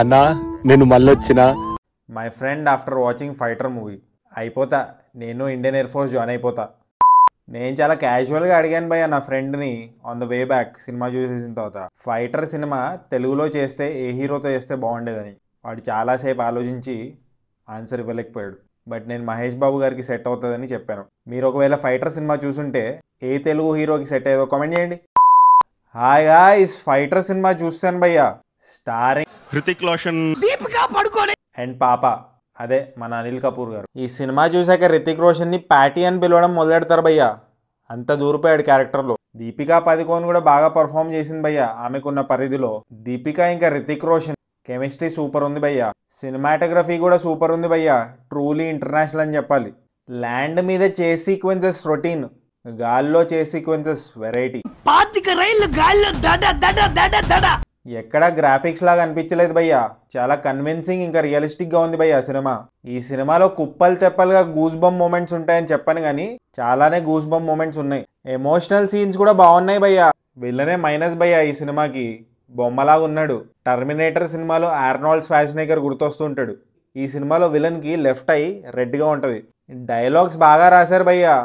అన్నా నేను మళ్ళొచ్చిన. My friend after watching Fighter movie అయిపోతా, నేను ఇండియన్ ఎయిర్ ఫోర్స్ జాయిన్ అయిపోతా. నేను చాలా క్యాజువల్గా అడిగాను భయ్య నా ఫ్రెండ్ని on the way back cinema చూసేసిన తర్వాత, ఫైటర్ సినిమా తెలుగులో చేస్తే ఏ హీరోతో చేస్తే బాగుండేదని. వాడు చాలాసేపు ఆలోచించి ఆన్సర్ ఇవ్వలేకపోయాడు. బట్ నేను మహేష్ బాబు గారికి సెట్ అవుతుందని చెప్పాను. మీరు ఒకవేళ ఫైటర్ సినిమా చూసుంటే ఏ తెలుగు హీరోకి సెట్ అయ్యేదో కామెంట్ చేయండి. హాయ్ గాయ్స్, ఫైటర్ సినిమా చూస్తాను భయ్య. స్టారింగ్ హృతిక్ రోషన్, దీపికా పడుకోని అండ్ పాప, అదే మన అనిల్ కపూర్ గారు. ఈ సినిమా చూశాక రితిక్ రోషన్ని ప్యాటీ అని పిలవడం మొదలెడతారు భయ్య. అంత దూరిపోయాడు క్యారెక్టర్లో. దీపికా పదుకోన్ కూడా బాగా పర్ఫామ్ చేసింది భయ్య ఆమెకున్న పరిధిలో. దీపికా ఇంకా రితిక్ రోషన్ కెమిస్ట్రీ సూపర్ ఉంది భయ్య. సినిమాటోగ్రఫీ కూడా సూపర్ ఉంది భయ్య. ట్రూలీ ఇంటర్నేషనల్ అని చెప్పాలి. ల్యాండ్ మీద చేస్ సీక్వెన్సెస్ రొటీన్, గాల్లో చేస్ సీక్వెన్సెస్ వెరైటీ. 25 రైళ్లు గాల్లో దడ దడ దడ దడ. ఎక్కడ గ్రాఫిక్స్ లాగా అనిపించలేదు భయ్యా. చాలా కన్విన్సింగ్ ఇంకా రియలిస్టిక్ గా ఉంది భయ్యా సినిమా. ఈ సినిమాలో కుప్పలు తెప్పలుగా గూస్ బమ్ మూమెంట్స్ ఉంటాయని చెప్పను కానీ చాలానే గూస్ బమ్ మూమెంట్స్ ఉన్నాయి. ఎమోషనల్ సీన్స్ కూడా బాగున్నాయి భయ్యా. విల్లనే మైనస్ భయ్యా ఈ సినిమాకి, బొమ్మలాగా ఉన్నాడు. టర్మినేటర్ సినిమాలో ఆర్నాల్డ్ స్వాజ్నెగర్ గుర్తొస్తుంటాడు. ఈ సినిమాలో విలన్ కి లెఫ్ట్ ఐ రెడ్ గా ఉంటది. డైలాగ్స్ బాగా రాశారు భయ్యా.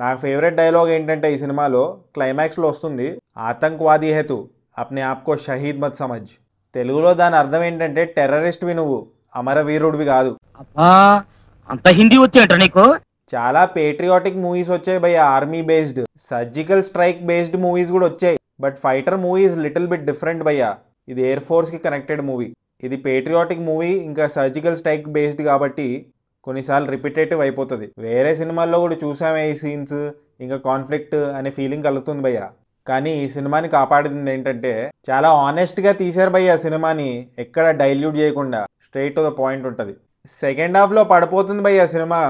నాకు ఫేవరెట్ డైలాగ్ ఏంటంటే ఈ సినిమాలో క్లైమాక్స్ లో వస్తుంది, ఆతంకవాది హేతు అప్నే ఆప్కో షహీద్ మత్ సమజ్. తెలుగులో దాని అర్థం ఏంటంటే టెర్రరిస్ట్వి నువ్వు, అమరవీరుడివి కాదు. అంత హిందీ వచ్చేట నీకు? చాలా పేట్రియాటిక్ మూవీస్ వచ్చాయి భయ్య, army based, surgical strike based movies కూడా వచ్చాయి. But fighter movie is little bit different భయ్య. ఇది ఎయిర్ ఫోర్స్ కి కనెక్టెడ్ మూవీ. ఇది పేట్రియాటిక్ మూవీ ఇంకా సర్జికల్ స్ట్రైక్ బేస్డ్ కాబట్టి కొన్నిసార్లు రిపిటేటివ్ అయిపోతుంది. వేరే సినిమాల్లో కూడా చూసామే ఈ సీన్స్, ఇంకా కాన్ఫ్లిక్ట్ అనే ఫీలింగ్ కలుగుతుంది భయ్య. కానీ ఈ సినిమాని కాపాడింది ఏంటంటే చాలా ఆనెస్ట్గా తీశారు భయ్య సినిమాని, ఎక్కడ డైల్యూట్ చేయకుండా స్ట్రైట్ టు ద పాయింట్ ఉంటుంది. సెకండ్ హాఫ్లో పడిపోతుంది భయ్య సినిమా,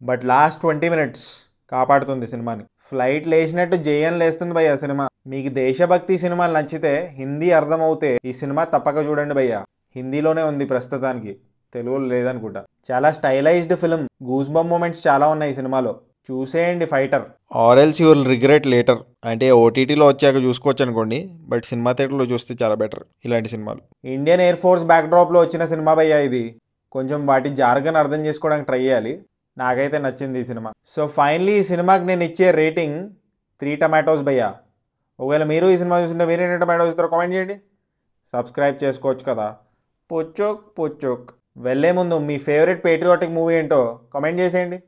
బట్ లాస్ట్ 20 minutes కాపాడుతుంది సినిమాని. ఫ్లైట్ లేచినట్టు జయన్ లేస్తుంది భయ్య సినిమా. మీకు దేశభక్తి సినిమాలు నచ్చితే, హిందీ అర్థమవుతే ఈ సినిమా తప్పక చూడండి భయ్య. హిందీలోనే ఉంది ప్రస్తుతానికి, తెలుగులో లేదనుకుంటా. చాలా stylised film, goose bump moments చాలా ఉన్నాయి ఈ సినిమాలో. చూసేయండి Fighter, or else you will regret later. అంటే ఓటీటీలో వచ్చాక చూసుకోవచ్చు అనుకోండి, బట్ సినిమా థియేటర్లో చూస్తే చాలా బెటర్ ఇలాంటి సినిమాలు. ఇండియన్ ఎయిర్ ఫోర్స్ బ్యాక్డ్రాప్లో వచ్చిన సినిమా భయ్యా ఇది. కొంచెం వాటి జార్గన్ అర్థం చేసుకోవడానికి ట్రై చేయాలి. నాకైతే నచ్చింది ఈ సినిమా. సో ఫైనలీ ఈ సినిమాకి నేను ఇచ్చే రేటింగ్ 3 tomatoes భయ్యా. ఒకవేళ మీరు ఈ సినిమా చూస్తుంటే మీరు ఎన్ని టమాటోస్ ఇస్తారో కామెంట్ చేయండి. సబ్స్క్రైబ్ చేసుకోవచ్చు కదా. పొచ్చోక్ పొచ్చోక్. వెళ్ళే ముందు మీ ఫేవరెట్ పేట్రియాటిక్ మూవీ ఏంటో కామెంట్ చేసేయండి.